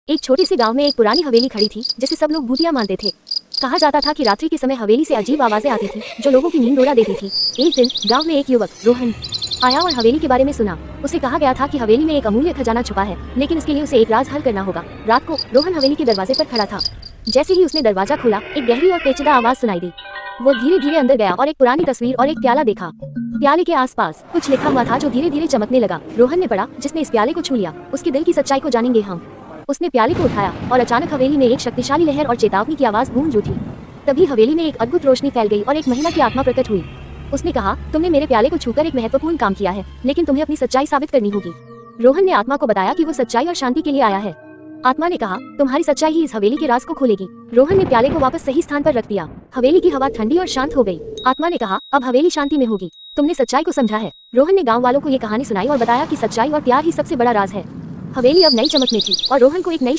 एक छोटे से गांव में एक पुरानी हवेली खड़ी थी जिसे सब लोग भूतिया मानते थे। कहा जाता था कि रात्रि के समय हवेली से अजीब आवाजें आती थी जो लोगों की नींद उड़ा देती थी। एक दिन गांव में एक युवक रोहन आया और हवेली के बारे में सुना। उसे कहा गया था कि हवेली में एक अमूल्य खजाना छुपा है, लेकिन इसके लिए उसे एक राज हल करना होगा। रात को रोहन हवेली के दरवाजे पर खड़ा था। जैसे ही उसने दरवाजा खोला, एक गहरी और पेचीदा आवाज सुनाई दी। वो धीरे धीरे अंदर गया और एक पुरानी तस्वीर और एक प्याला देखा। प्याले के आसपास कुछ लिखा हुआ था जो धीरे धीरे चमकने लगा। रोहन ने पढ़ा, जिसने इस प्याले को छू लिया उसके दिल की सच्चाई को जानेंगे हम। उसने प्याले को उठाया और अचानक हवेली में एक शक्तिशाली लहर और चेतावनी की आवाज गूंज उठी। तभी हवेली में एक अद्भुत रोशनी फैल गई और एक महिला की आत्मा प्रकट हुई। उसने कहा, तुमने मेरे प्याले को छूकर एक महत्वपूर्ण काम किया है, लेकिन तुम्हें अपनी सच्चाई साबित करनी होगी। रोहन ने आत्मा को बताया कि वो सच्चाई और शांति के लिए आया है। आत्मा ने कहा, तुम्हारी सच्चाई ही इस हवेली के राज को खोलेगी। रोहन ने प्याले को वापस सही स्थान पर रख दिया। हवेली की हवा ठंडी और शांत हो गई। आत्मा ने कहा, अब हवेली शांति में होगी। तुमने सच्चाई को समझा है। रोहन ने गाँव वालों को ये कहानी सुनाई और बताया कि सच्चाई और प्यार ही सबसे बड़ा राज है। हवेली अब नई चमक में थी और रोहन को एक नई